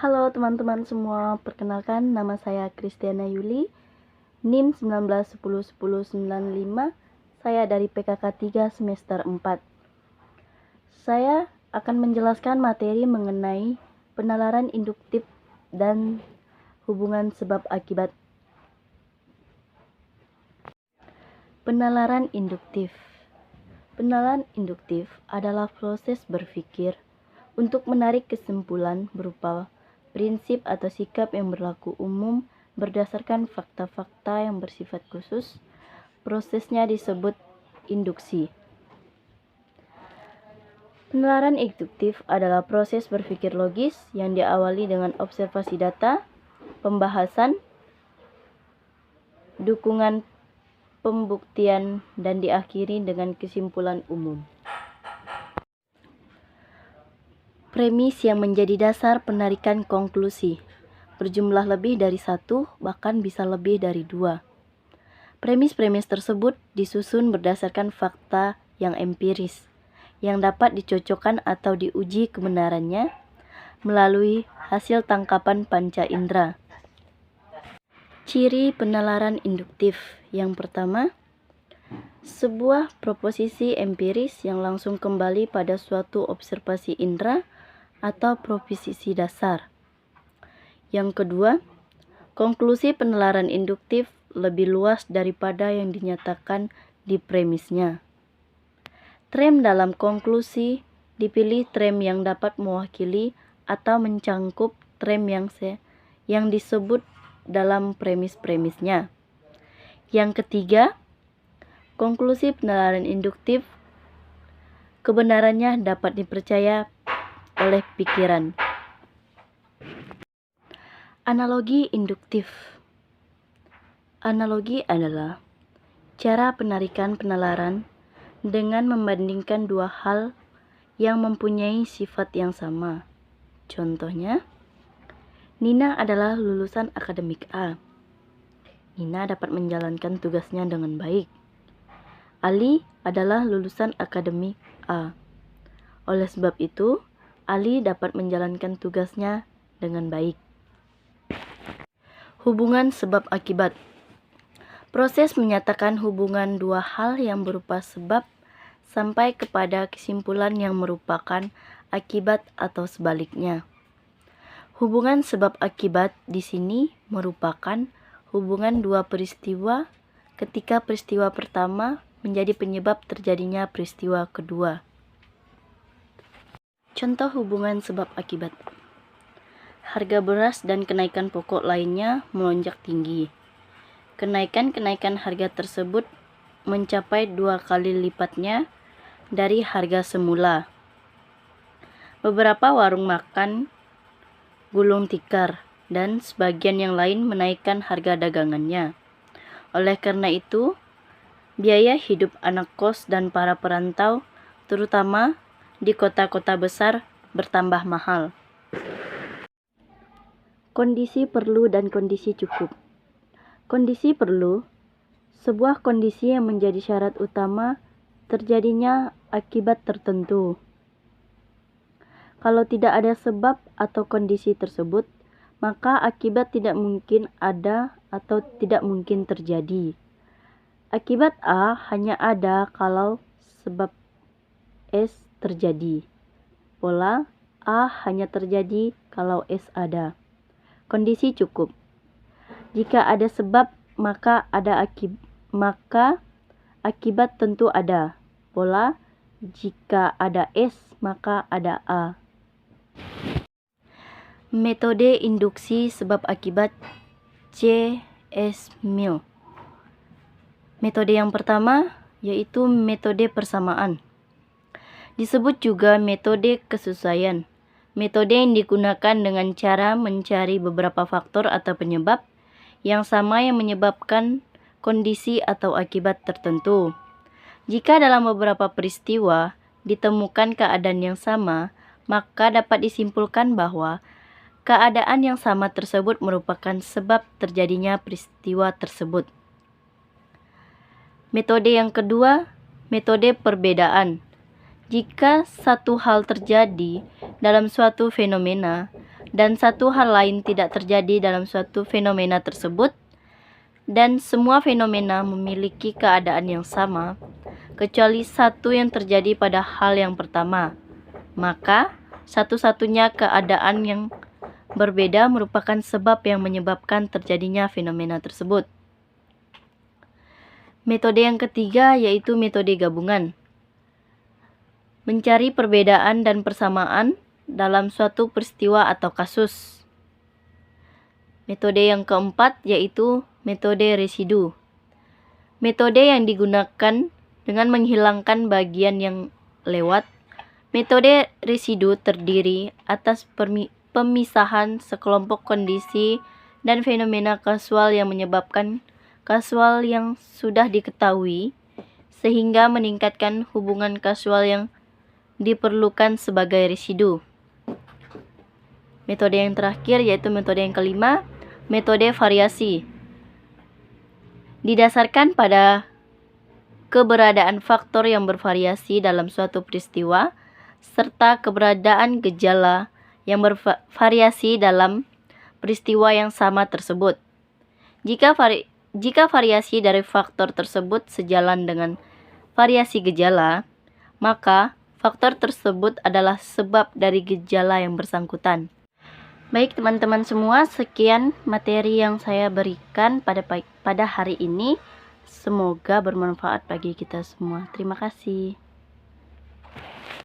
Halo teman-teman semua, perkenalkan nama saya Kristiana Yuli, NIM 19101095. Saya dari PKK 3 semester 4. Saya akan menjelaskan materi mengenai penalaran induktif dan hubungan sebab akibat. Penalaran induktif. Penalaran induktif adalah proses berpikir untuk menarik kesimpulan berupa prinsip atau sikap yang berlaku umum berdasarkan fakta-fakta yang bersifat khusus. Prosesnya disebut induksi. Penalaran induktif adalah proses berpikir logis yang diawali dengan observasi data, pembahasan, dukungan pembuktian, dan diakhiri dengan kesimpulan umum. Premis yang menjadi dasar penarikan konklusi berjumlah lebih dari satu, bahkan bisa lebih dari dua. Premis-premis tersebut disusun berdasarkan fakta yang empiris, yang dapat dicocokkan atau diuji kebenarannya melalui hasil tangkapan panca indera. Ciri penalaran induktif yang pertama, sebuah proposisi empiris yang langsung kembali pada suatu observasi indera atau proposisi dasar. Yang kedua, konklusi penalaran induktif lebih luas daripada yang dinyatakan di premisnya. Trem dalam konklusi dipilih trem yang dapat mewakili atau mencangkup trem yang disebut dalam premis-premisnya. Yang ketiga, konklusi penalaran induktif kebenarannya dapat dipercaya oleh pikiran. Analogi induktif. Analogi adalah cara penarikan penalaran dengan membandingkan dua hal yang mempunyai sifat yang sama. Contohnya, Nina adalah lulusan akademik A. Nina dapat menjalankan tugasnya dengan baik. Ali adalah lulusan akademik A. Oleh sebab itu, Ali dapat menjalankan tugasnya dengan baik. Hubungan sebab akibat. Proses menyatakan hubungan dua hal yang berupa sebab sampai kepada kesimpulan yang merupakan akibat atau sebaliknya. Hubungan sebab akibat di sini merupakan hubungan dua peristiwa ketika peristiwa pertama menjadi penyebab terjadinya peristiwa kedua. Contoh hubungan sebab akibat. Harga beras dan kenaikan pokok lainnya melonjak tinggi. Kenaikan harga tersebut mencapai 2 kali lipatnya dari harga semula. Beberapa warung makan gulung tikar dan sebagian yang lain menaikkan harga dagangannya. Oleh karena itu, biaya hidup anak kos dan para perantau, terutama di kota-kota besar, bertambah mahal. Kondisi perlu dan kondisi cukup. Kondisi perlu, sebuah kondisi yang menjadi syarat utama terjadinya akibat tertentu. Kalau tidak ada sebab atau kondisi tersebut, maka akibat tidak mungkin ada atau tidak mungkin terjadi. Akibat A hanya ada kalau sebab S terjadi. Pola A hanya terjadi kalau S ada. Kondisi cukup. Jika ada sebab, maka akibat tentu ada. Pola, jika ada S, maka ada A. Metode induksi sebab akibat C.S. Mill. Metode yang pertama yaitu metode persamaan. Disebut juga metode kesesuaian. Metode yang digunakan dengan cara mencari beberapa faktor atau penyebab yang sama yang menyebabkan kondisi atau akibat tertentu. Jika dalam beberapa peristiwa ditemukan keadaan yang sama, maka dapat disimpulkan bahwa keadaan yang sama tersebut merupakan sebab terjadinya peristiwa tersebut. Metode yang kedua, metode perbedaan. Jika satu hal terjadi dalam suatu fenomena, dan satu hal lain tidak terjadi dalam suatu fenomena tersebut, dan semua fenomena memiliki keadaan yang sama, kecuali satu yang terjadi pada hal yang pertama, maka satu-satunya keadaan yang berbeda merupakan sebab yang menyebabkan terjadinya fenomena tersebut. Metode yang ketiga yaitu metode gabungan. Mencari perbedaan dan persamaan dalam suatu peristiwa atau kasus. Metode yang keempat yaitu metode residu. Metode yang digunakan dengan menghilangkan bagian yang lewat. Metode residu terdiri atas pemisahan sekelompok kondisi dan fenomena kasual yang menyebabkan kasual yang sudah diketahui, sehingga meningkatkan hubungan kasual yang diperlukan sebagai residu. Metode yang terakhir yaitu metode yang kelima, metode variasi. Didasarkan pada keberadaan faktor yang bervariasi dalam suatu peristiwa, serta keberadaan gejala yang bervariasi dalam peristiwa yang sama tersebut. Jika variasi dari faktor tersebut sejalan dengan variasi gejala, maka faktor tersebut adalah sebab dari gejala yang bersangkutan. Baik teman-teman semua, sekian materi yang saya berikan pada hari ini. Semoga bermanfaat bagi kita semua. Terima kasih.